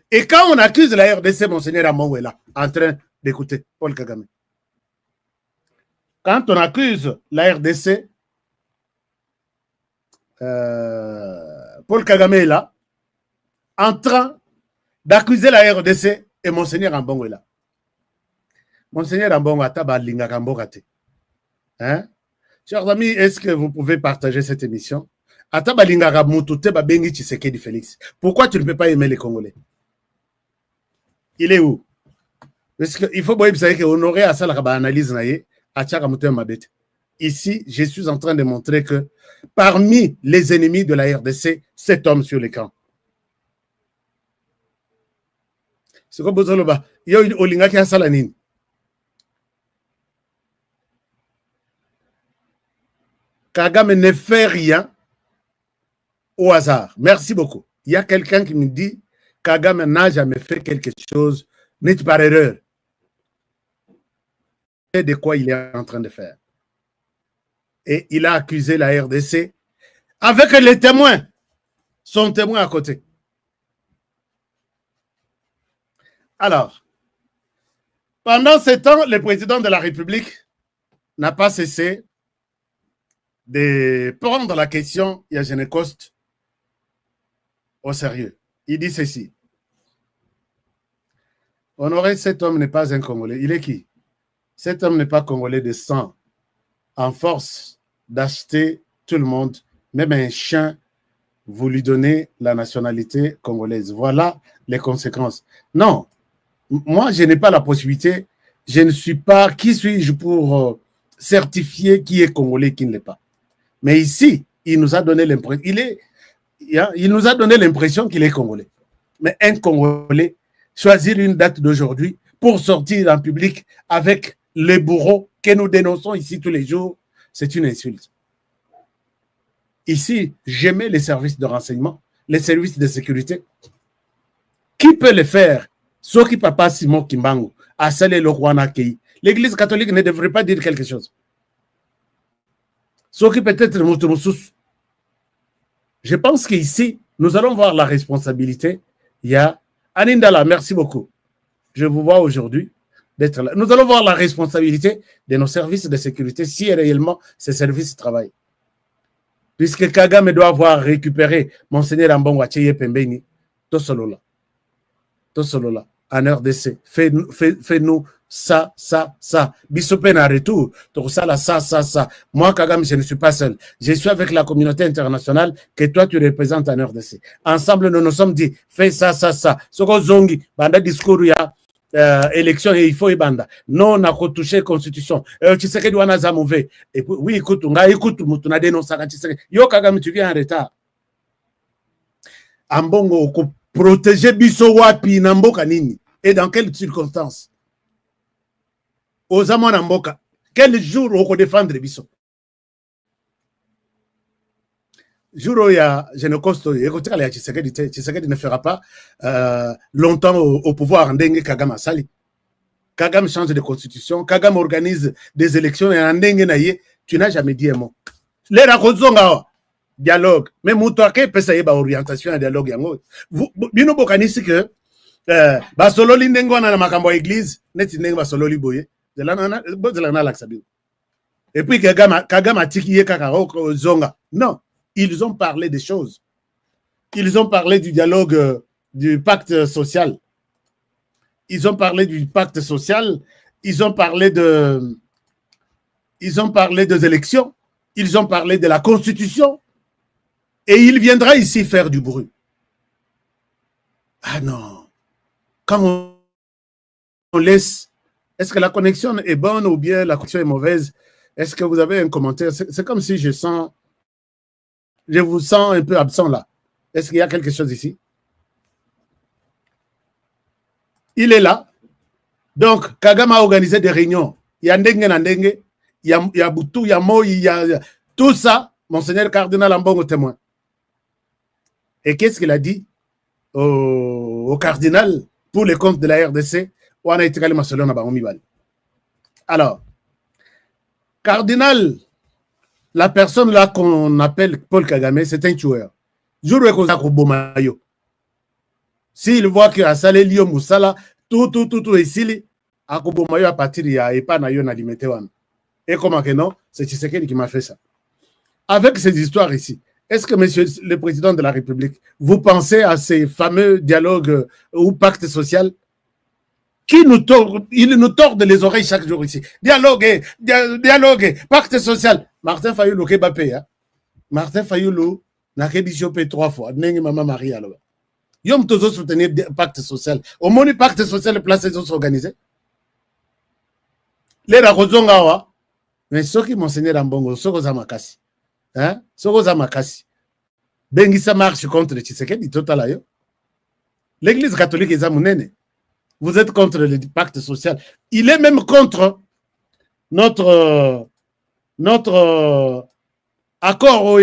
Et quand on accuse la RDC, Monseigneur Ambongo est là, en train d'écouter Paul Kagame. Quand on accuse la RDC, Paul Kagame est là, en train d'accuser la RDC, et Monseigneur Ambongo est là. Monseigneur Ambongo a tabalinga kambokate. Hein? Chers amis, est-ce que vous pouvez partager cette émission? Atabalinga mutute babengi Tshisekedi Félix. Pourquoi tu ne peux pas aimer les Congolais? Il est où? Parce qu'il faut que honorer à ça la analyse naie à Tchaka Mouté Mabete. Ici, je suis en train de montrer que parmi les ennemis de la RDC, cet homme sur l'écran. C'est quoi Bozoloba? Il y a une Olinga qui a salanine. Kagame ne fait rien au hasard. Merci beaucoup. Il y a quelqu'un qui me dit Kagame n'a jamais fait quelque chose, n'est par erreur. Et de quoi il est en train de faire. Et il a accusé la RDC avec les témoins, son témoin à côté. Alors, pendant ce temps, le président de la République n'a pas cessé de prendre la question Yagene Coste au sérieux. Il dit ceci. Honoré, cet homme n'est pas un Congolais. Il est qui? Cet homme n'est pas Congolais de sang, en force d'acheter tout le monde, même un chien, vous lui donnez la nationalité congolaise. Voilà les conséquences. Non, moi, je n'ai pas la possibilité, je ne suis pas, qui suis-je pour certifier qui est Congolais et qui ne l'est pas. Mais ici, il nous a donné l'impression, il nous a donné l'impression qu'il est Congolais. Mais un Congolais, choisir une date d'aujourd'hui pour sortir en public avec les bourreaux que nous dénonçons ici tous les jours, c'est une insulte. Ici, j'aimais les services de renseignement, les services de sécurité. Qui peut le faire? Sauf qui papa Simon Kimbangu, à Salé le Rwanda Kei. L'Église catholique ne devrait pas dire quelque chose. Sauf qui peut-être Moutoumoussous. Je pense qu'ici, nous allons voir la responsabilité. Il y a Anindala, merci beaucoup. Je vous vois aujourd'hui d'être là. Nous allons voir la responsabilité de nos services de sécurité si réellement ces services travaillent. Puisque Kagame doit avoir récupéré Monseigneur Ambongo Acheye Pembeni, Tosolola, en RDC. Fais-nous ça. Bissopen en retour, ça. Moi, Kagame, je ne suis pas seul. Je suis avec la communauté internationale que toi, tu représentes en RDC. Ensemble, nous nous sommes dit, fais ça. Soko Zongi, banda discours, il y a élection et il faut y banda. Non, on a retouché la constitution. Tu sais que tu as mauvais. Et puis, oui, écoute, tu as dénoncé. Yo, Kagame, tu viens en retard. Ambongo, protéger biso wapi namboka nini? Et dans quelles circonstances? Aux amants namboka, quel jour on peut défendre biso? Jour où il y a Génocosto, Tshisekedi ne fera pas longtemps au pouvoir en Ndenge Kagame Asali. Kagame change de constitution, Kagame organise des élections et en Ndenge Naye, tu n'as jamais dit un mot. Les rakozonga dialogue, mais Moutouake peut savoir orientation et dialogue. Vous bokanisi que Basololi Ndengo na makambo église, neti Ndengo Basololi boye, de la na laksabi. Et puis Kagame a tikiye kakaro zonga. Non. Ils ont parlé des choses. Ils ont parlé du dialogue, du pacte social. Ils ont parlé du pacte social. Ils ont parlé des élections. Ils ont parlé de la Constitution. Et il viendra ici faire du bruit. Ah non. Quand on laisse, est-ce que la connexion est bonne ou bien la connexion est mauvaise? Est-ce que vous avez un commentaire? C'est comme si je vous sens un peu absent là. Est-ce qu'il y a quelque chose ici? Il est là. Donc, Kagame a organisé des réunions. Il y a Ndenge na Ndenge, il y a Boutou, il y a Moi, il y a tout ça. Monseigneur Cardinal Ambongo témoin. Et qu'est-ce qu'il a dit au cardinal pour les comptes de la RDC? Alors, cardinal, la personne là qu'on appelle Paul Kagame, c'est un tueur. S'il voit que Asale Lio Moussala, tout, et s'il a à partir et pas na yon alimenté. Et comment que non, c'est Tshisekedi qui m'a fait ça. Avec ces histoires ici, est-ce que, monsieur le président de la République, vous pensez à ces fameux dialogues ou pactes sociaux qui nous tordent, ils nous tordent les oreilles chaque jour ici. Dialogue, pacte social. Martin Fayoulou qui va payer. Martin Fayoulou n'a que dit 3 fois. N'est-ce maman Marie alors. Yom toujours soutenir le pacte social. Au moins, le pacte social, place les autres organisés. Les Rakozongawa, mais ceux qui monseigneur Ambongo, ceux qui ont makasi. Hein? Ceux qui ont makasi. Bengisa marche contre Tshisekedi, total ayo. L'église catholique est amounene. Vous êtes contre le pacte social. Il est même contre notre accord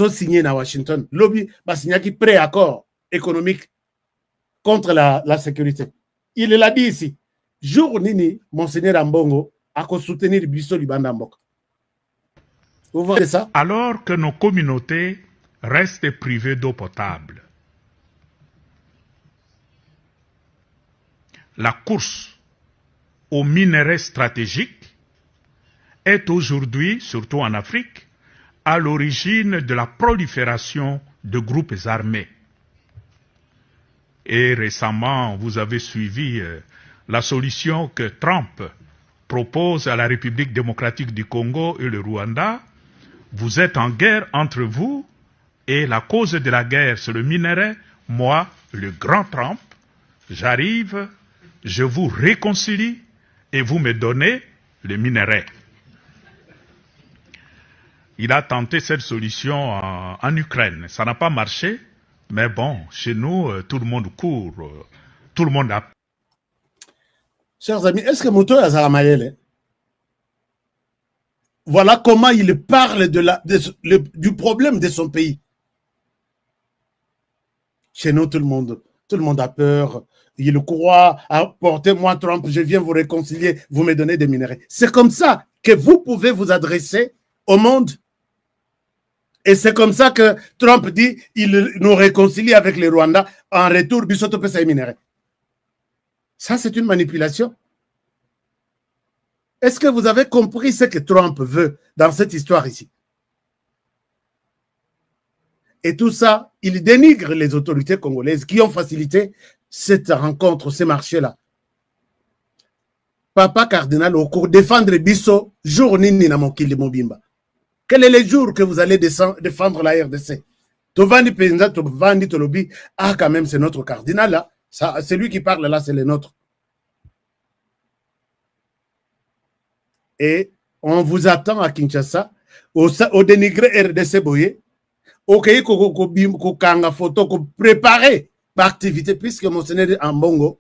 signé à Washington. Lobby a signé un pré-accord économique contre la sécurité. Il l'a dit ici. Jour nini, Monseigneur Ambongo a soutenir Bisso Libandambok. Vous voyez ça? Alors que nos communautés restent privées d'eau potable, la course aux minerais stratégiques est aujourd'hui, surtout en Afrique, à l'origine de la prolifération de groupes armés. Et récemment, vous avez suivi la solution que Trump propose à la République démocratique du Congo et le Rwanda. Vous êtes en guerre entre vous et la cause de la guerre, c'est le minerai. Moi, le grand Trump, j'arrive, je vous réconcilie et vous me donnez le minerai. Il a tenté cette solution en Ukraine. Ça n'a pas marché, mais bon, chez nous, tout le monde court, tout le monde a... Chers amis, est-ce que Mouto Azaramayele, voilà comment il parle du problème de son pays. Chez nous, tout le monde a peur. Il croit, apportez-moi Trump, je viens vous réconcilier, vous me donnez des minerais. C'est comme ça que vous pouvez vous adresser au monde. Et c'est comme ça que Trump dit, il nous réconcilie avec les Rwandais, en retour, Bissoto peut minerais. Ça, c'est une manipulation. Est-ce que vous avez compris ce que Trump veut dans cette histoire ici? Et tout ça, il dénigre les autorités congolaises qui ont facilité cette rencontre, ces marchés-là. Papa cardinal, au cours défendre Bisso, jour nini na mokili mobimba. Quel est le jour que vous allez défendre la RDC? Tovandi Penza, Tovandi Tolobi, ah quand même c'est notre cardinal là, c'est lui qui parle là, c'est le nôtre. Et on vous attend à Kinshasa, au dénigré RDC Boye, au Kéi Kanga photo, pour préparer l'activité, puisque Monseigneur Ambongo,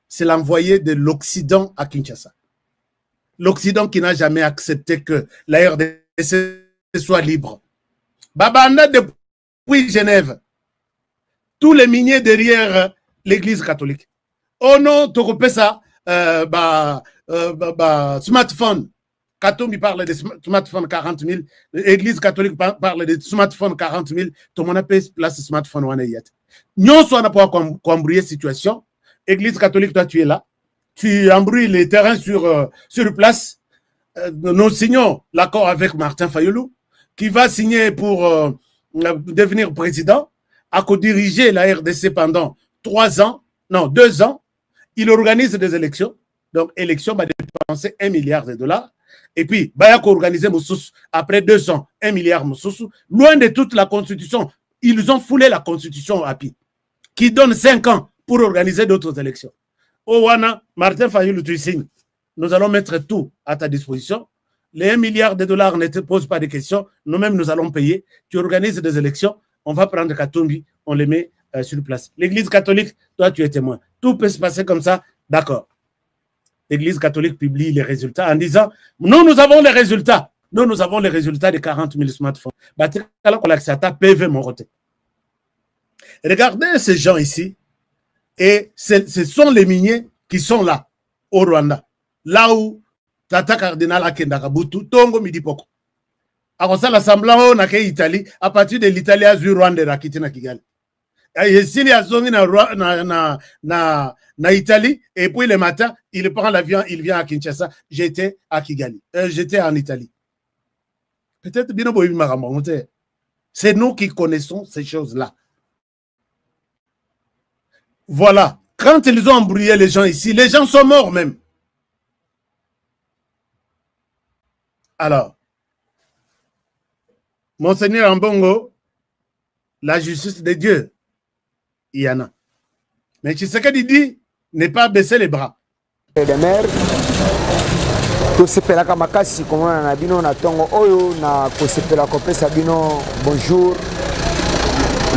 c'est l'envoyé de l'Occident à Kinshasa. L'Occident qui n'a jamais accepté que la RDC soit libre. Babanda depuis Genève, tous les miniers derrière l'église catholique. Oh non, tu repères ça, smartphone. Katumbi parle de smartphone 40 000, l'église catholique parle de smartphone 40 000, tout le monde a place smartphone. Nous sommes pour embrouiller la situation. Église catholique, toi tu es là, tu embrouilles les terrains sur place. Nous signons l'accord avec Martin Fayoulou, qui va signer pour devenir président, à co-diriger la RDC pendant 2 ans. Il organise des élections. Donc, élection va dépenser 1 milliard de dollars. Et puis, il va organiser Moussous après 2 ans, 1 milliard Moussous. Loin de toute la constitution, ils ont foulé la constitution à Pi, qui donne 5 ans pour organiser d'autres élections. Owana, Martin Fayoulou, tu signes. Nous allons mettre tout à ta disposition. Les 1 milliard de dollars ne te posent pas de questions. Nous-mêmes, nous allons payer. Tu organises des élections. On va prendre Katumbi. On les met sur place. L'église catholique, toi, tu es témoin. Tout peut se passer comme ça. D'accord. L'église catholique publie les résultats en disant, nous avons les résultats. Nous avons les résultats de 40 000 smartphones. Regardez ces gens ici. Et ce sont les miniers qui sont là, au Rwanda. Là où Tata Cardinal Akendaka Butu, Tongo Midipoko. Alors ça, l'Assemblée, on a Italie, à partir de l'Italie, à Rwanda, Rakiti na Kigali. S'il y a zone na Italie, et puis le matin, il prend l'avion, il vient à Kinshasa. J'étais à Kigali. J'étais en Italie. Peut-être bien c'est nous qui connaissons ces choses-là. Voilà. Quand ils ont embrouillé les gens ici, les gens sont morts même. Alors, Monseigneur Mbongo, la justice de Dieu, il y en a. Mais Tshisekedi dit, ne pas baisser les bras. Les maires, tout se fait la kamakasi, comme on a dit, on a tongo oyo, na kosepela kopé sabino, bonjour.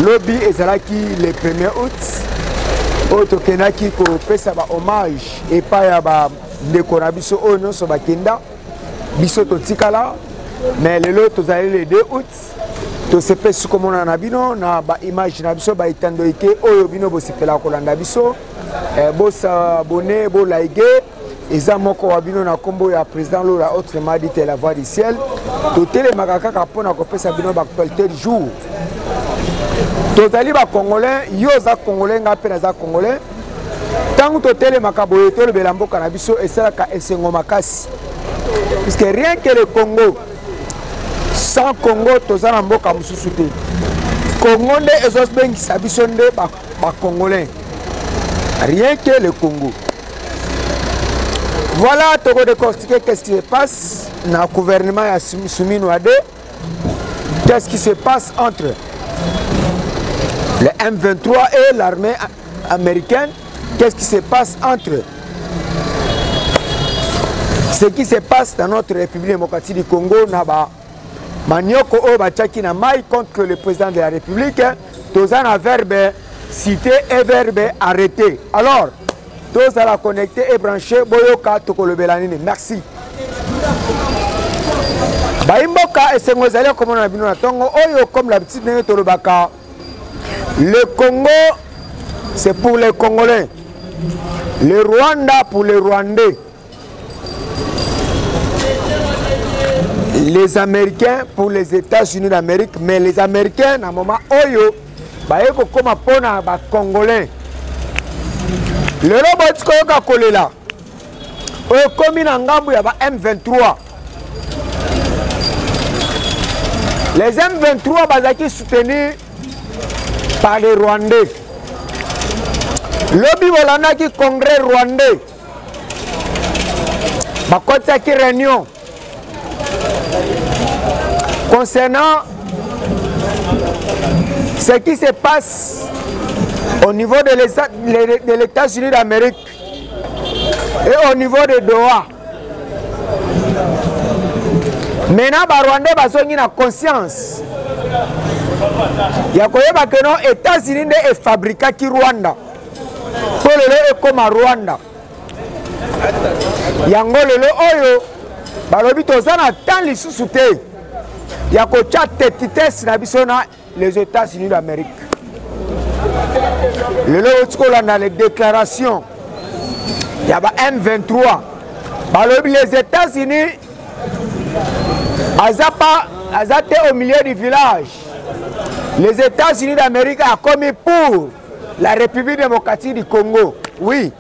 Lobby ezalaki le 1er août, oto kenaki kopé saba hommage, et pas ya ba ndeko biso oyo nyonso bakenda, biso totikala, mais le lot tozali le 2 août. To sepe sukomo na bino na ba image na biso ba itando ike oyo bino bo sepela kolanda biso bo sa abonné bo like eza moko wa bino na kombo ya président Lola autrement dit la voix du ciel to tele makaka kapona ko pesa bino ba actualité du jour to tali ba congolais yo za congolais nga pe za congolais tangu to tele makabo to le belambo kana biso esala ka esengo makasi parce que rien que le Congo sans Congo, tous les mboka mususu te. Congo nde ezos bengi sabiso nde ba congolais. Rien que le Congo. Voilà, tu vas décortiquer qu'est-ce qui se passe dans le gouvernement ya Soumino Ade. Qu'est-ce qui se passe entre le M23 et l'armée américaine? Qu'est-ce qui se passe entre ce qui se passe dans notre République démocratique du Congo naba Manioko Obachaki na maille contre le président de la République, tous un verbe cité et verbe arrêté. Alors, tous à la connecter et brancher Boyoka Tokolobelanine. Merci. Baimboka et Sengozale comme on a vu dans Tongo, Oyo comme la petite Néo Tolobaka. Le Congo, c'est pour les Congolais. Le Rwanda pour les Rwandais. Les Américains pour les États-Unis d'Amérique, mais les Américains, à un moment, Oyo, comme un Congolais. Le robot Koyoka Kolela, comme il y a M23. Les M23 sont soutenus par les Rwandais. Lobby Volana qui congrès rwandais. Bakotsa qui réunion. Concernant ce qui se passe au niveau de l'États-Unis d'Amérique et au niveau de Doha. Maintenant, les Rwandais ont conscience. Il y a que les États-Unis sont fabriqués qui Rwanda. Pour le comme à Rwanda. Il y a Oyo. Balobi tozana tant les sous-soutés. Il y a que tête les États-Unis d'Amérique. Le lot dans les déclarations. Il y a M23. Balobi les États-Unis azate au milieu du village. Les États-Unis d'Amérique a commis pour la République démocratique du Congo. Oui.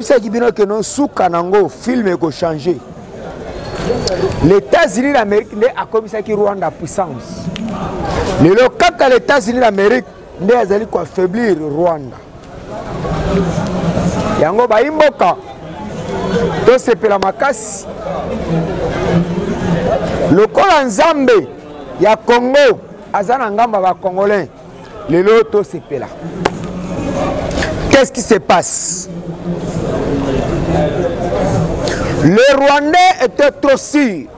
C'est que nous sous-Kanango film est changé. Les États-Unis d'Amérique a commis ça qui Rwanda puissance. Le local que les États-Unis d'Amérique ont affaiblir Rwanda. Yango ba imboka to sepela makasi. Le col Nzambe ya Congo azana ngamba ba Congolais. Le loto sepela. Qu'est-ce qui se passe? Les Rwandais étaient trop sûrs.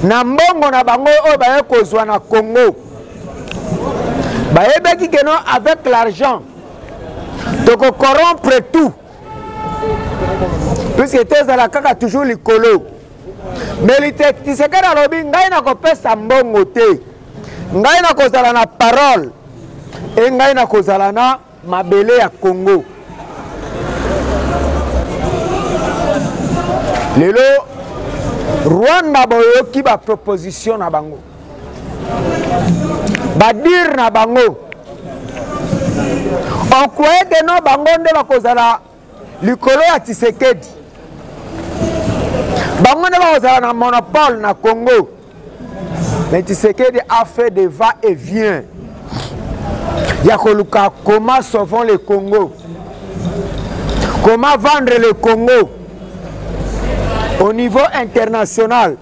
Nambongo na bango o baye kozwa na Congo. Baye beki que non avec l'argent. Donc corrompre tout. Puisque tu es à la kaka toujours likolo. Mais tu sais que la lobby ngai na kopesa mbongo te. Ngai na kozala na parole. Et ngai na kozala na mabele ya Congo. Lelo Rwanda boyoki ba proposition na bango. Ba dire na bango On croyait que non, Bangonde va causer la likolo ya Tshisekedi. Bangonde va causer la monopole na Congo. Mais Tshisekedi a fait des va-et-vient. Yakoluka, comment sauvons le Congo? Comment vendre le Congo au niveau international?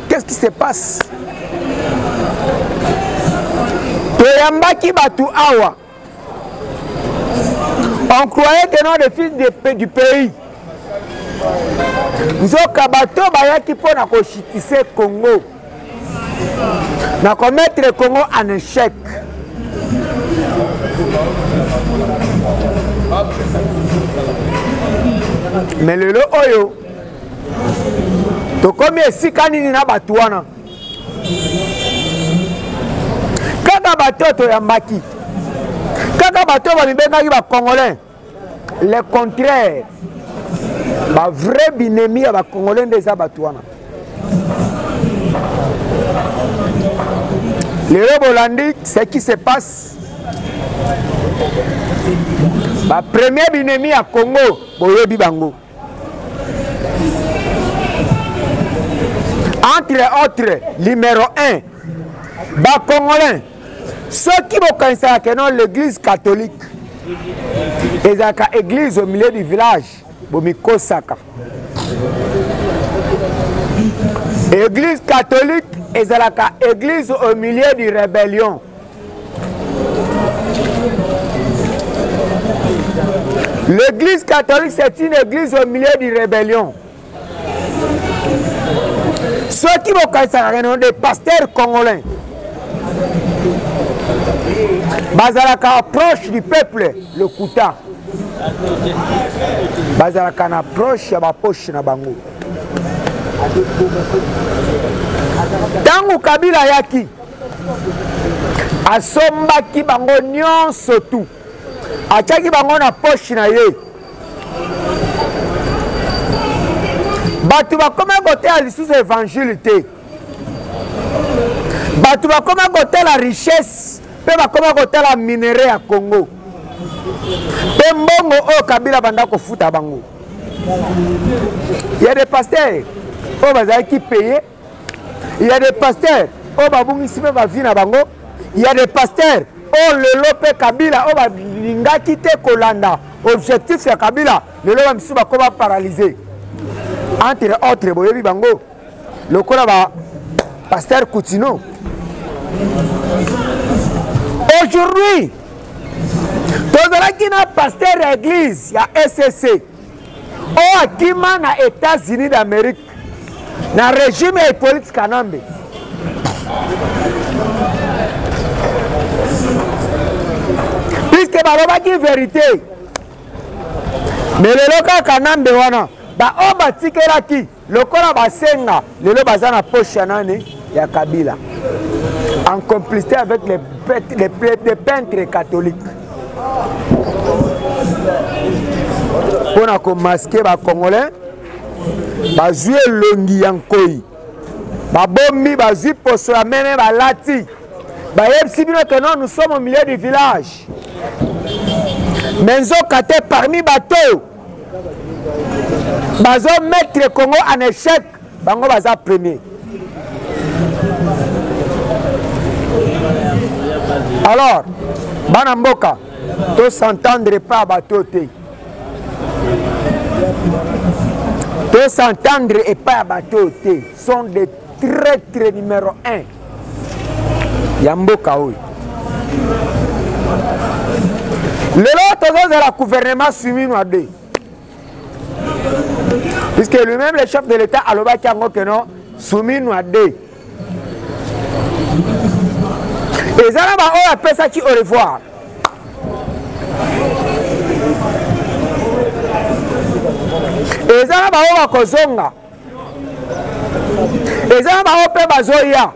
Qu'est-ce qui se passe? Toyambaki batu awa. On croyait que non, les fils du pays. Nzoka bato bayaki pona ko chitise Congo. Na ko mettre le Congo en échec. Mais le oyo to komi esika nini na batu wana. Kaka bato to yambaki. Kaka bato ba mibengaki ba Congolais. Le contraire. Ba vrai binemi ya ba Congolais des abatuana. Le Bolandi, ce qui se passe. Ba premier binemi à Congo, boyebi bango. Entre autres, numéro 1, ba Congolais. Ceux qui vont connaître que non l'église catholique. Et la église au milieu du village. Bomiko Saka. Église catholique et la église au milieu de rébellion. L'église catholique c'est une église au milieu de rébellion. Ceux qui vont connaître des pasteurs congolais. Bazalaka approche du peuple, le Kouta. Bazalaka na approche ya bapoche na bango. Tangu Kabila yaki asombaki bango nyonso tu. Achaki bango na poche na ye. Batu bakoma côté à l'issue de l'évangile te. Batu bakoma côté la richesse, pe bakoma côté la minerai à Congo. Pe mbongo o Kabila banda ko futa bango. Il y a des pasteurs au bazar qui payent. Il y a des pasteurs au babungisi pe ba vina bango. Il y a des pasteurs au le lope Kabila au ba linga kite kolanda. Objectif ya Kabila, le lope msu ba ko ba paralysé. Entre autres, boyebi bango, le kola ba pasteur Koutino. Aujourd'hui, tozalaki na pasteur à église ya SSC. O akima na États-Unis d'Amérique. Na régime et politique Kanambe. Puisque balobaki vérité. Mais le loka Kanambe wana. Ba oba tikelaki lokola basenga lelo bazana poche nane ya Kabila en complicité avec les peintres catholiques pour na ko masquer ba Congolais bazui longi yankoi ba bombi bazui poso ya meme ba lati ba yebsi bino que non nous sommes au milieu du village menzo kate parmi bateau. Bazo mettre Congo en échec, bango baza premier. Alors, Banamboka, to s'entendre pas bateau te. To s'entendre et pas bateau te sont des traîtres numéro 1. Yamboka oui. Le lot de la gouvernement soumis à deux. Puisque lui-même, le chef de l'État, a dit que non, soumis nous à deux. Et ça, on appelle ça qui au revoir. Et ça, on va kozonga. Et ça, on peut bazoya.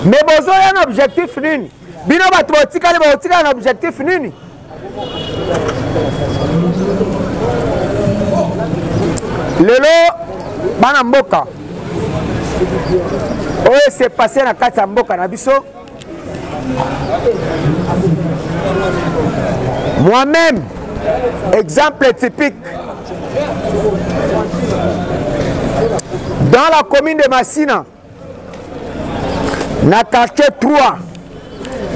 Mais bazoya un objectif nini. Bino batotika un objectif nini. Lelo Banamboka. Oh, c'est passé na kati ya mboka na biso. Moi-même, exemple typique, dans la commune de Massina, na quartier 3,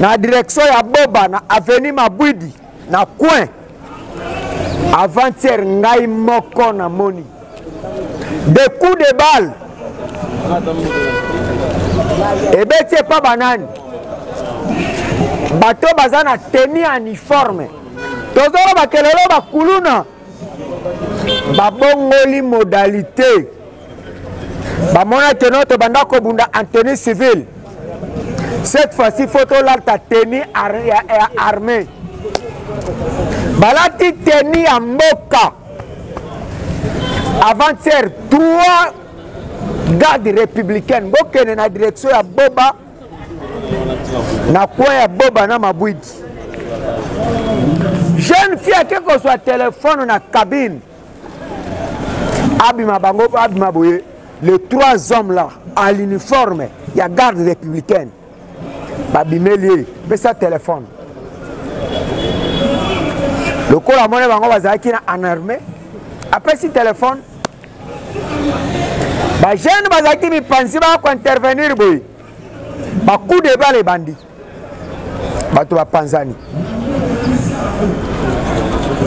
na direction ya Boba, na avenue Mabwidi, na coin, avant-hier, ngai moko na moni. Des coups de balle. Et bien, c'est pas banane. Bateau bazana tenu en uniforme. Tozoro bakelelo bakuluna. Babongoli modalité. Bamona teno to bandako bunda en tenue civile. Cette fois-ci, photo l'alta tenue armée. Balati tenue en moka. Avant-hier, 3 gardes républicaines. Bokene na direction ya Boba. Na quoi ya Boba na Mabwidi. Jeune fille qui qu'on soit téléphone na cabine. Abima bango, abima boye. Les 3 hommes là, à l'uniforme, il y a garde républicaine. Babimeli, mais ça téléphone. Le coup la monnaie bango bazaki na en armée. Après si téléphone. Ba jeune bazaki mi pensi ba ko intervenir boy. Ba coup de balle bandi. Ba to ba panzani.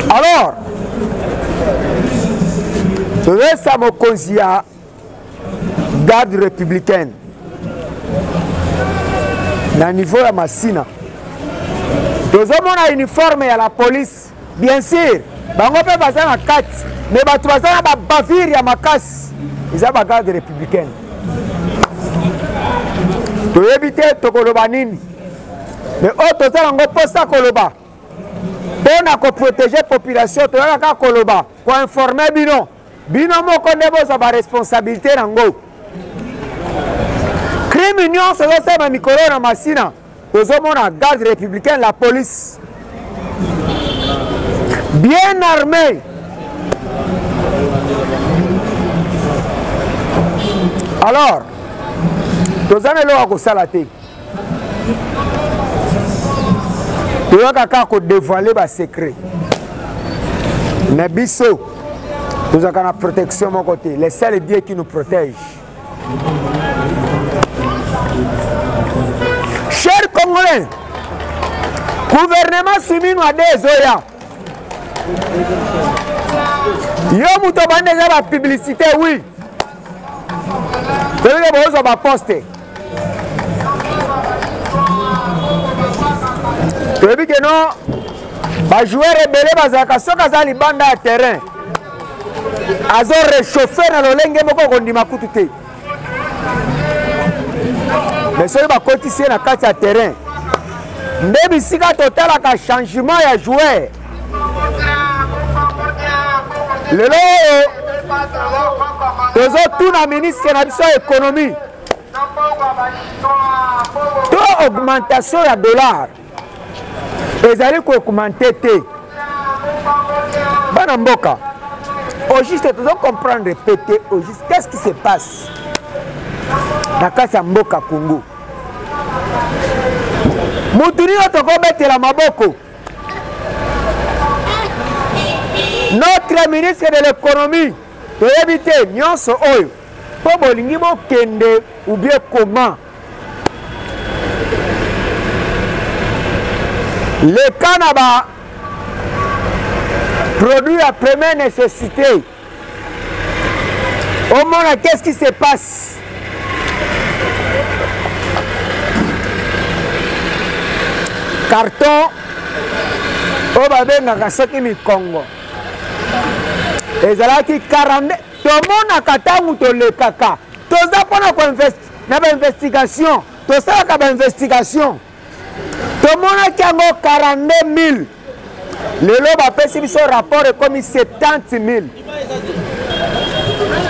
Alors, tu veux ça me consia garde républicaine. Na niveau ya Massina. Tozomona uniforme ya la police. Bien sûr, bango pe baza na 4, mais bato baza na ba bavir ya makasi. Ils ont garde républicaine. To éviter tokoloba nini. Mais autres ça ngo posta koloba. Pour ko protéger la population, to ka koloba, ko informer bino. Bino moko ndebo za ba responsabilité nango. Crime union so ça ma mikolo na Massina. Tozomona garde républicaine, la police. Bien armé. Alors, tous les gens qui ont été tous les gens qui ont dévoilé leurs secrets. Mais biso, nous avons la protection de mon côté. Les seuls dieux qui nous protègent. Chers Congolais, gouvernement soumis à des oya. Yo muto bande la publicité, oui. Vous avez posté. Vous avez dit que non, les joueurs rebelles, les banda à terrain. Ils ont réchauffé dans le lingue de mais ceux qui ont continué dans le terrain. Même si il y a un changement de joueur. Le les autres ministres de l'économie. Toute augmentation de dollars. Ils allaient augmenter. Banamboka. Au juste, ils doivent comprendre, répéter. Au juste, qu'est-ce qui se passe dans le Mboka Congo? Moutuni otokobete la maboko. Notre ministre de l'économie peut éviter nyonso oyo po bolingi bokende ou bien comment le canaba produit à première nécessité. Au monde, qu'est-ce qui se passe? Carton au babenga soki mi Congo. Ezalaki 40 tout le monde a katangu to le kaka. Tout ça pour na investigation. Tout ça ka investigation. Tout le monde a qui a 42 000. Le loba pesi biso rapport comme 70 000.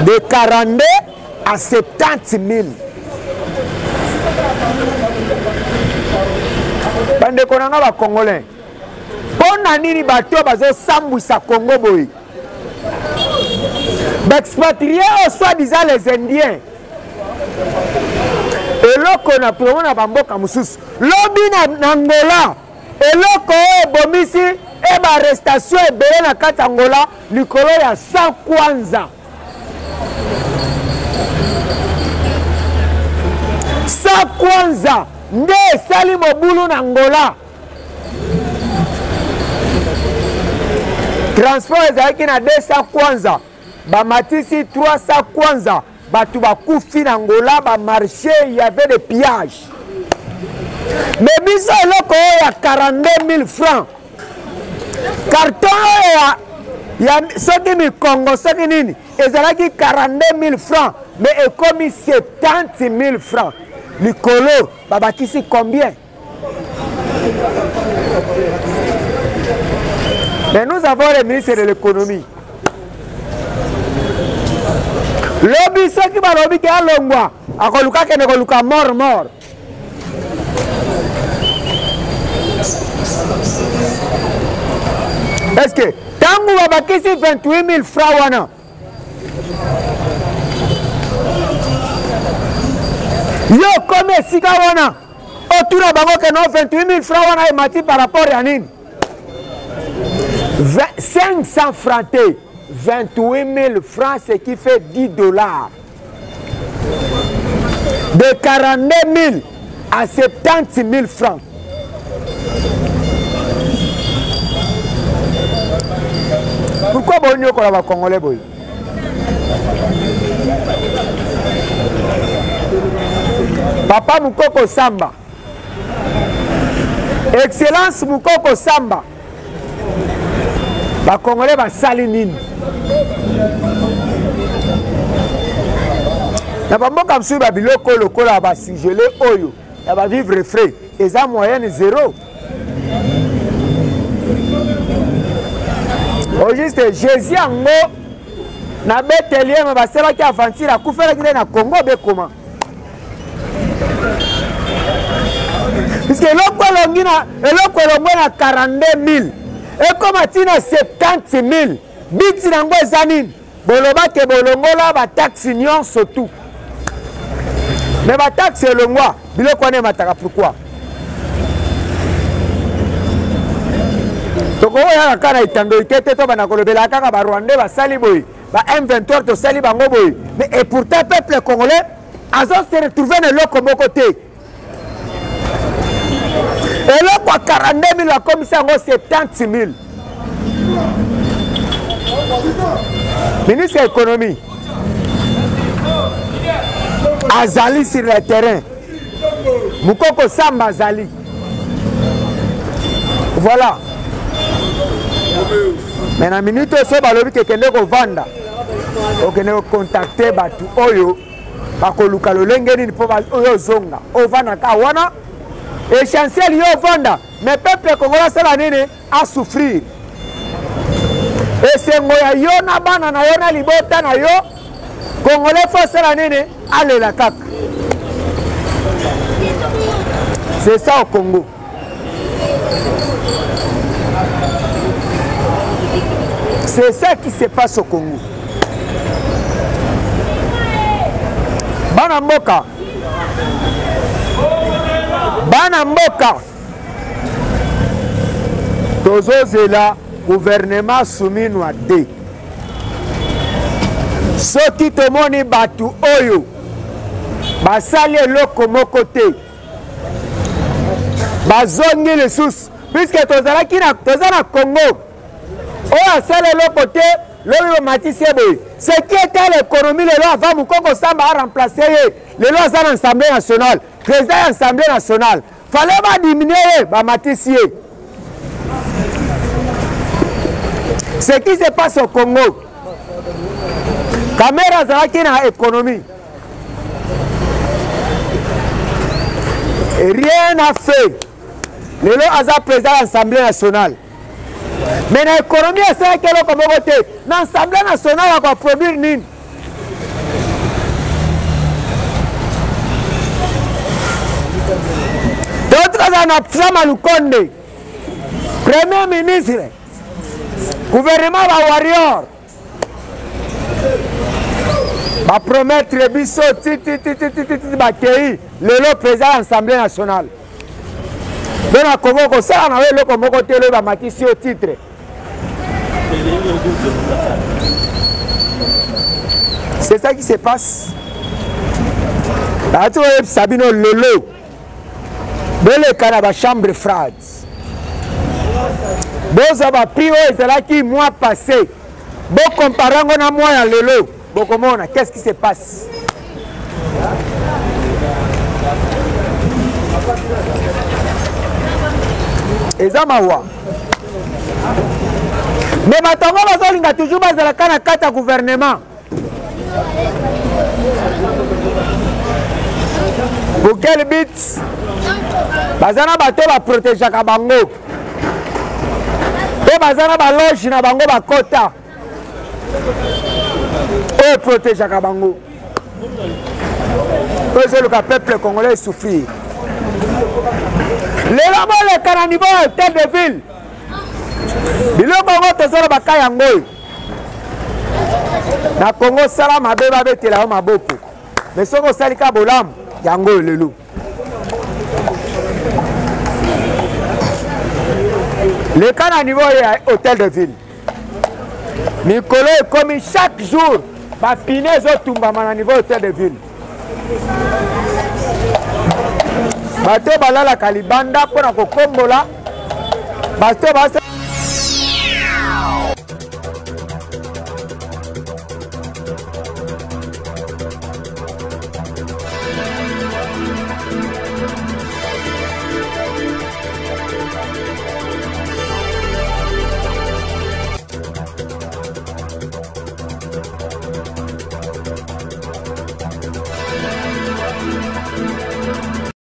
De 42 à 70 000. Bande konanga ba Congolais. Pona nini bato bazo sambwisa Congo boy. D'expatriés, soit disant les Indiens. eloko na promo na bamboka mususu lobi na Angola eloko bomisi e ba arrestation ebele na kati Angola likolo ya 100 kwanza 100 kwanza nde esali mobulu na Angola transport ezalaki na 200 kwanza bamatisi 300 kwanza batu bakufi na Angola ba marché il y avait des pillages mais biso eloko ya 42 000 francs carton ya soki mikongo soki nini ezalaki 42 000 francs mais ekomi 70 000 francs likolo babakisi combien? Mais nous avons le ministre de l'économie. Lobby ce qui va lobby qui a longwa akoluka kene koluka mort. Est-ce que tangu babakisi 28 000 francs wana yo comme sika wana otuna bango ke no 28 000 francs wana emati par rapport à nini 500 francs 28 000 francs ce qui fait 10 dollars de 42 000 à 70 000 francs. Pourquoi bon yo kola ba congolais boy? Papa Mukoko Samba, Excellence Mukoko Samba, ba Congolais ba sali nini? Na ba mboka msubi ba biloko lokola ba sigele oyo, ya ba vivre frais, eza moyenne zéro. Au juste Jésus ango na Bethléem ba sala ki avantir akufela ki na Congo be comment? Puisque eloko elongi na 42 000 ekoma tina 70 000 biti nango eza nini boloba ke bolongola bataxi nyonso tu mais bataxi elongwa biloko wana emataka pourquoi tokoya kaka na itando ikete to bana kolobela kaka barwandais basali boye ba M23 tosali bango boye mais et pourtant peuple congolais azo se retrouver na eloko moko te eloko 42 000 akomisi yango 70 000. Ministre de l'économie azali sur le terrain Mukoko Samba azali voilà mais na minute oyo balobi kekende kovanda okende kocontacte batu oyo bakoluka lolenge nini mpo oyo ozonga ovandaka wana essentiel yo ovanda mais peuple congolais asala nini asouffrir esengo ya yo na bana na yo na libota na yo congolais fo asala nini alela kaka c'est ça au Congo. C'est ça qui se passe au Congo. Bana mboka tozozela gouvernement soumis à D. Soki tomoni batu oyo basali eloko moko te bazongi lisusu puisque tozalaki toza na Congo oyo asali eloko te lobi bamatisi boye ce qui était l'économie lelo avant Mukoko Samba a remplacé ye lelo aza na Assemblée nationale président ya Assemblée nationale fallait badiminuer ye bamatisi ye. Ce qui se passe au Congo caméra azalaki na économie et rien n'a fait lelo aza président ya Assemblée nationale mais na économie asalaki eloko moko te na Assemblée nationale akoproduire nini d'autres aza na Sama Lukonde premier ministre gouvernement ba warrior va promettre biso bakei lelo président de l'Assemblée nationale. Donc na Congo ko ça na le ko moko telo ba matisi au titre. C'est ça qui se passe. Là tu vois Sabino lelo. Bele kana ba chambre froide. Boza ba prio ezala qui mois passé. Bon comparant on a moi ya lelo. Bokomona, qu'est-ce qui se passe? Ezamawa. Mais batongo bazolinga toujours bazalaka na kati ya gouvernement. Pour quel but? Bazana bato ba protégeaka bango. To bazana ba loge na bango bakota. Et protéger Kabango. C'est le peuple congolais souffrir. Les lames, les cananimaux, tête de ville. Bilo Congo, tesoro bakayango. Na Congo, salam abeba betela maboko. Mais soko salika bolam, yango lelo. Les cananimaux et hôtel de ville. Nicolo est commis chaque jour. Ma pinaise au Tumbama à niveau hôtel de ville. Bateau balala kalibanda pour la kokombola. Bateau basa